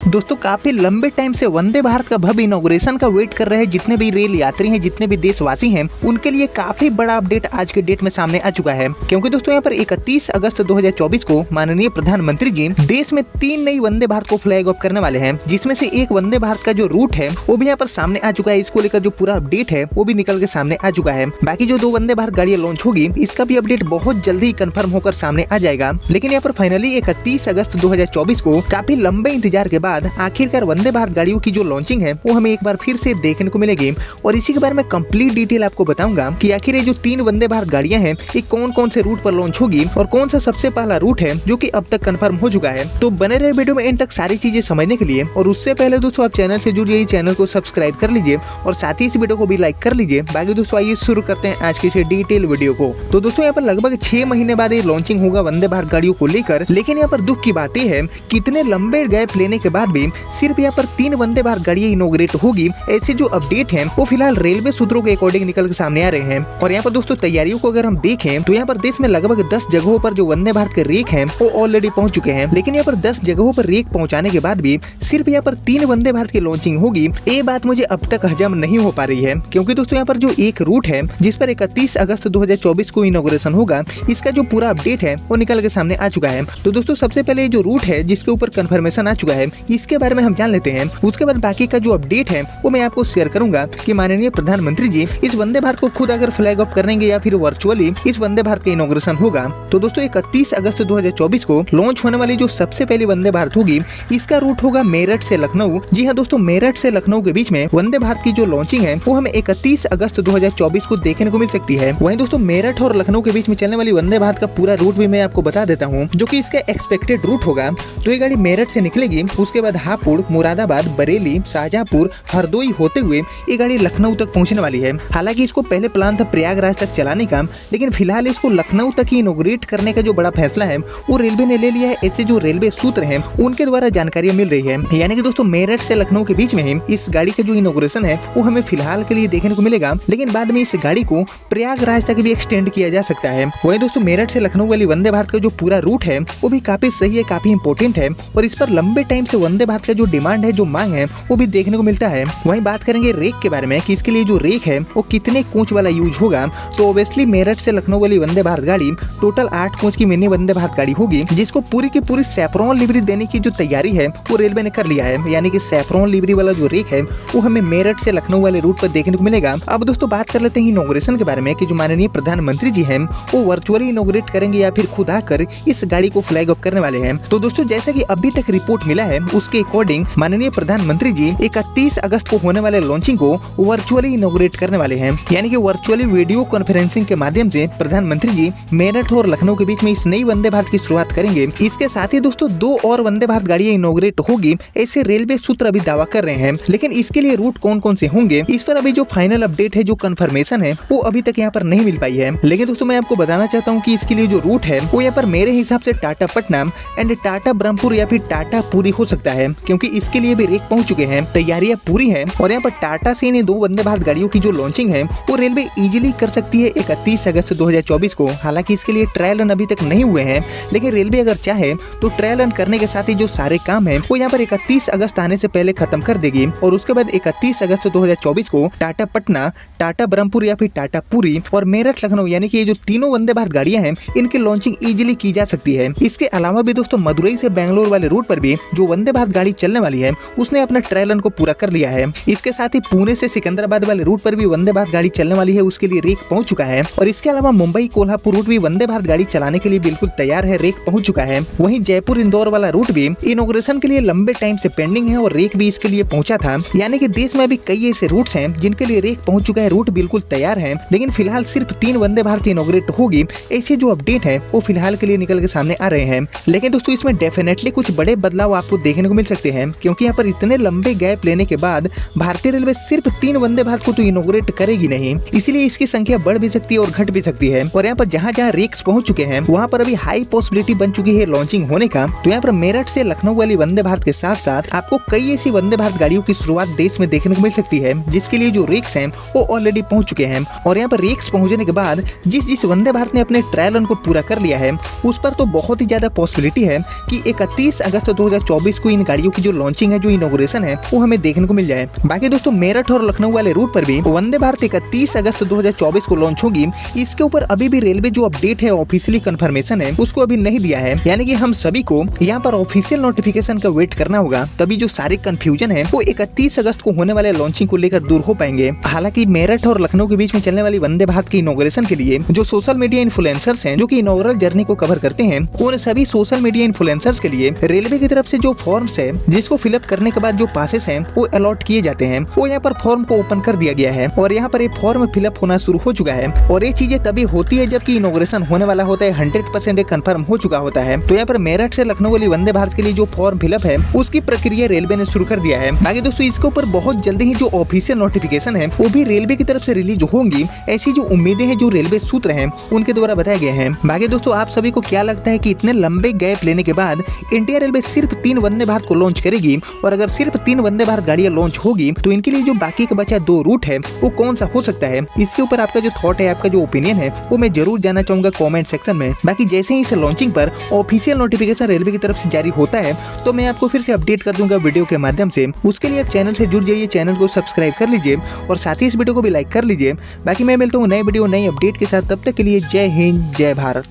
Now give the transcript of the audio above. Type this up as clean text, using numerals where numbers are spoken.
दोस्तों काफी लंबे टाइम से वंदे भारत का भव्य इनॉग्रेशन का वेट कर रहे हैं जितने भी रेल यात्री हैं, जितने भी देशवासी हैं, उनके लिए काफी बड़ा अपडेट आज के डेट में सामने आ चुका है। क्योंकि दोस्तों यहाँ पर 31 अगस्त 2024 को माननीय प्रधानमंत्री जी देश में 3 नई वंदे भारत को फ्लैग ऑफ करने वाले हैं, जिसमें से एक वंदे भारत का जो रूट है वो भी यहाँ पर सामने आ चुका है। इसको लेकर जो पूरा अपडेट है वो भी निकल के सामने आ चुका है। बाकी जो 2 वंदे भारत गाड़ियां लॉन्च होगी इसका भी अपडेट बहुत जल्दी कंफर्म होकर सामने आ जाएगा। लेकिन यहाँ पर फाइनली 31 अगस्त 2024 को काफी लंबे इंतजार के बाद आखिरकार वंदे भारत गाड़ियों की जो लॉन्चिंग है वो हमें एक बार फिर से देखने को मिलेगी और इसी के बारे में कंप्लीट डिटेल आपको बताऊंगा कि आखिर ये जो 3 वंदे भारत गाड़ियां हैं ये कौन कौन से रूट पर लॉन्च होगी और कौन सा सबसे पहला रूट है जो कि अब तक कंफर्म हो चुका है। तो बने रहे वीडियो में एंड तक सारी चीजें समझने के लिए। और उससे पहले दोस्तों आप चैनल से जुड़िए, चैनल को सब्सक्राइब कर लीजिए और साथ ही इस वीडियो को भी लाइक कर लीजिए। बाकी दोस्तों आइए शुरू करते हैं आज की इस डिटेल वीडियो को। तो दोस्तों यहाँ पर लगभग 6 महीने बाद ये लॉन्चिंग होगा वंदे भारत गाड़ियों को लेकर। लेकिन यहाँ पर दुख की बात यह है कितने लंबे गैप लेने के बाद भी सिर्फ यहाँ पर 3 वंदे भारत गाड़ियां इनॉग्रेट होगी। ऐसे जो अपडेट हैं वो फिलहाल रेलवे सूत्रों के अकॉर्डिंग निकल के सामने आ रहे हैं। और यहाँ पर दोस्तों तैयारियों को अगर हम देखें तो यहाँ पर देश में लगभग 10 जगहों पर जो वंदे भारत के रेक हैं वो ऑलरेडी पहुंच चुके हैं। लेकिन यहाँ पर 10 जगहों पर रेक पहुंचाने के बाद भी सिर्फ यहाँ पर 3 वंदे भारत की लॉन्चिंग होगी। ये बात मुझे अब तक हजम नहीं हो पा रही है, क्योंकि दोस्तों यहाँ पर जो एक रूट है जिस पर 31 अगस्त 2024 को इनॉग्रेशन होगा, इसका जो पूरा अपडेट है वो निकल के सामने आ चुका है। तो दोस्तों सबसे पहले जो रूट है जिसके ऊपर कंफर्मेशन आ चुका है इसके बारे में हम जान लेते हैं। उसके बाद बाकी का जो अपडेट है वो मैं आपको शेयर करूंगा कि माननीय प्रधानमंत्री जी इस वंदे भारत को खुद अगर फ्लैग ऑफ करेंगे या फिर वर्चुअली इस वंदे भारत का इनॉग्रेशन होगा। तो दोस्तों 31 अगस्त 2024 को लॉन्च होने वाली जो सबसे पहली वंदे भारत होगी इसका रूट होगा मेरठ से लखनऊ। जी हाँ दोस्तों, मेरठ से लखनऊ के बीच में वंदे भारत की जो लॉन्चिंग है वो हमें 31 अगस्त 2024 को देखने को मिल सकती है। वहीं दोस्तों मेरठ और लखनऊ के बीच में चलने वाली वंदे भारत का पूरा रूट भी मैं आपको बता देता हूँ, जो कि इसका एक्सपेक्टेड रूट होगा। तो ये गाड़ी मेरठ से निकलेगी, उसके बाद हापुड़, मुरादाबाद, बरेली, शाहजहांपुर, हरदोई होते हुए ये गाड़ी लखनऊ तक पहुंचने वाली है। हालांकि इसको पहले प्लान था प्रयागराज तक चलाने का, लेकिन फिलहाल इसको लखनऊ तक ही इनॉग्रेट करने का जो बड़ा फैसला है वो रेलवे ने ले लिया है। ऐसे जो रेलवे सूत्र हैं उनके द्वारा जानकारियां मिल रही है, यानी कि दोस्तों मेरठ से लखनऊ के बीच में ही इस गाड़ी का जो इनॉग्रेशन है वो हमें फिलहाल के लिए देखने को मिलेगा। लेकिन बाद में इस गाड़ी को प्रयागराज तक भी एक्सटेंड किया जा सकता है। वही दोस्तों मेरठ से लखनऊ वाली वंदे भारत का जो पूरा रूट है वो भी काफी सही है, काफी इंपोर्टेंट है और इस पर लंबे टाइम से वंदे भारत का जो डिमांड है, जो मांग है वो भी देखने को मिलता है। वहीं बात करेंगे रेक के बारे में कि इसके लिए जो रेक है वो कितने कोच वाला यूज होगा। तो ऑब्वियसली मेरठ से लखनऊ वाली वंदे भारत गाड़ी टोटल 8 कोच की मिनी वंदे भारत गाड़ी होगी, जिसको पूरी की पूरी सैफरॉन लिवरी देने की जो तैयारी है वो रेलवे ने कर लिया है। यानी कि सैफरॉन लिवरी वाला जो रेक है वो हमें मेरठ से लखनऊ वाले रूट पर देखने को मिलेगा। अब दोस्तों बात कर लेते हैं इनॉग्रेशन के बारे में कि जो माननीय प्रधानमंत्री जी हैं वो वर्चुअली इनॉग्रेट करेंगे या फिर खुद आकर इस गाड़ी को फ्लैग ऑफ करने वाले हैं। तो दोस्तों जैसा कि अभी तक रिपोर्ट मिला है उसके अकॉर्डिंग माननीय प्रधानमंत्री जी 31 अगस्त को होने वाले लॉन्चिंग को वर्चुअली इनॉग्रेट करने वाले हैं। यानी कि वर्चुअली वीडियो कॉन्फ्रेंसिंग के माध्यम से प्रधानमंत्री जी मेरठ और लखनऊ के बीच में इस नई वंदे भारत की शुरुआत करेंगे। इसके साथ ही दोस्तों 2 और वंदे भारत गाड़ियां इनॉग्रेट होगी, ऐसे रेलवे सूत्र अभी दावा कर रहे हैं। लेकिन इसके लिए रूट कौन कौन से होंगे इस पर अभी जो फाइनल अपडेट है, जो कंफर्मेशन है वो अभी तक यहाँ पर नहीं मिल पाई है। लेकिन दोस्तों मैं आपको बताना चाहता हूँ कि इसके लिए जो रूट है वो यहाँ पर मेरे हिसाब से टाटा पटना एंड टाटा ब्रह्मपुर या फिर टाटा पुरी हो सकता है, क्योंकि इसके लिए भी रेक पहुंच चुके हैं, तैयारियां पूरी हैं। और यहाँ पर टाटा से इन 2 वंदे भारत गाड़ियों की जो लॉन्चिंग है वो रेलवे इजीली कर सकती है 31 अगस्त 2024 को। हालांकि इसके लिए ट्रायल रन अभी तक नहीं हुए हैं, लेकिन रेलवे अगर चाहे तो ट्रायल रन करने के साथ ही जो सारे काम है वो यहाँ पर 31 अगस्त आने से पहले खत्म कर देगी। और उसके बाद 31 अगस्त 2024 को टाटा पटना, टाटा ब्रह्मपुर या फिर टाटा पुरी और मेरठ लखनऊ यानी कि ये जो तीनों वंदे भारत गाड़ियां हैं इनकी लॉन्चिंग इजीली की जा सकती है। इसके अलावा भी दोस्तों मदुरई से बेंगलोर वाले रूट पर भी जो वंदे भारत गाड़ी चलने वाली है उसने अपना ट्रायल रन को पूरा कर लिया है। इसके साथ ही पुणे से सिकंदराबाद वाले रूट पर भी वंदे भारत गाड़ी चलने वाली है, उसके लिए रेक पहुंच चुका है। और इसके अलावा मुंबई कोल्हापुर रूट भी वंदे भारत गाड़ी चलाने के लिए बिल्कुल तैयार है, रेक पहुंच चुका है। वहीं जयपुर इंदौर वाला रूट भी इनॉग्रेशन के लिए लंबे टाइम से पेंडिंग है और रेक भी इसके लिए पहुंचा था। यानी कि देश में अभी कई ऐसे रूट्स हैं जिनके लिए रेक पहुंच चुका है, रूट बिल्कुल तैयार है। लेकिन फिलहाल सिर्फ 3 वंदे भारत इनॉग्रेट होगी, ऐसे जो अपडेट है वो फिलहाल के लिए निकल के सामने आ रहे हैं। लेकिन दोस्तों इसमें डेफिनेटली कुछ बड़े बदलाव आपको देखने को मिल सकते हैं, क्योंकि यहाँ पर इतने लंबे गैप लेने के बाद भारतीय रेलवे सिर्फ 3 वंदे भारत को तो इनॉग्रेट करेगी नहीं, इसीलिए इसकी संख्या बढ़ भी सकती है और घट भी सकती है। और यहाँ पर जहाँ जहाँ रेक्स पहुंच चुके हैं वहाँ पर अभी हाई पॉसिबिलिटी बन चुकी है लॉन्चिंग होने का। तो यहाँ पर मेरठ से लखनऊ वाली वंदे भारत के साथ साथ आपको कई ऐसी वंदे भारत गाड़ियों की शुरुआत देश में देखने को मिल सकती है, जिसके लिए जो रेक्स हैं वो ऑलरेडी पहुंच चुके हैं। और यहाँ पर रेक्स पहुंचने के बाद जिस वंदे भारत ने अपने ट्रायल रन को पूरा कर लिया है उस पर तो बहुत ही ज्यादा पॉसिबिलिटी है कि 31 अगस्त 2024 को इन गाड़ियों की जो लॉन्चिंग है, जो इनॉग्रेशन है, वो हमें देखने को मिल जाए। बाकी दोस्तों मेरठ और लखनऊ वाले रूट पर भी वंदे भारत 31 अगस्त 2024 को लॉन्च होगी। इसके ऊपर अभी भी रेलवे जो अपडेट है, ऑफिशियली कंफर्मेशन है, उसको अभी नहीं दिया है। यानी कि हम सभी को यहाँ पर ऑफिशियल नोटिफिकेशन का वेट करना होगा, तभी जो सारे कंफ्यूजन है वो 31 अगस्त को होने वाले लॉन्चिंग को लेकर दूर हो पाएंगे। हालांकि मेरठ और लखनऊ के बीच में चलने वाली वंदे भारत की इनॉग्रेशन के लिए जो सोशल मीडिया इन्फ्लुएंसर्स हैं, जो कि इनॉग्रल जर्नी को कवर करते हैं, उन सभी सोशल मीडिया इन्फ्लुएंसर्स के लिए रेलवे की तरफ से जो फॉर्म्स है, जिसको फिलअप करने के बाद जो पासेस हैं वो अलॉट किए जाते हैं, वो यहाँ पर फॉर्म को ओपन कर दिया गया है और यहाँ पर ये फॉर्म फिलअप होना शुरू हो चुका है। और ये चीजें तभी होती है जबकि इनॉग्रेशन होने वाला होता है, 100% कंफर्म हो चुका होता है। तो यहाँ पर मेरठ से लखनऊ वाली वंदे भारत के लिए जो फॉर्म फिलअप है, उसकी प्रक्रिया रेलवे ने शुरू कर दिया है। बाकी दोस्तों इसके ऊपर बहुत जल्दी ही जो ऑफिशियल नोटिफिकेशन है वो भी रेलवे की तरफ से रिलीज होंगी, ऐसी जो उम्मीदें हैं जो रेलवे सूत्र हैं उनके द्वारा बताया गया है। बाकी दोस्तों आप सभी को क्या लगता है कि इतने लंबे गैप लेने के बाद इंडिया रेलवे सिर्फ 3 वंदे भारत को लॉन्च करेगी? और अगर सिर्फ 3 वंदे भारत गाड़ियां लॉन्च होगी तो इनके लिए जो बाकी का बचा 2 रूट है वो कौन सा हो सकता है? इसके ऊपर आपका जो थॉट है, आपका जो ओपिनियन है, वो मैं जरूर जानना चाहूंगा कमेंट सेक्शन में। बाकी जैसे ही इस लॉन्चिंग पर ऑफिशियल नोटिफिकेशन रेलवे की तरफ से जारी होता है तो मैं आपको फिर से अपडेट कर दूंगा वीडियो के माध्यम से। उसके लिए आप चैनल से जुड़ जाइए, चैनल को सब्सक्राइब कर लीजिए और साथ ही इस वीडियो को भी लाइक कर लीजिए। बाकी मैं मिलता हूँ नए वीडियो नई अपडेट के साथ, तब तक के लिए जय हिंद, जय भारत।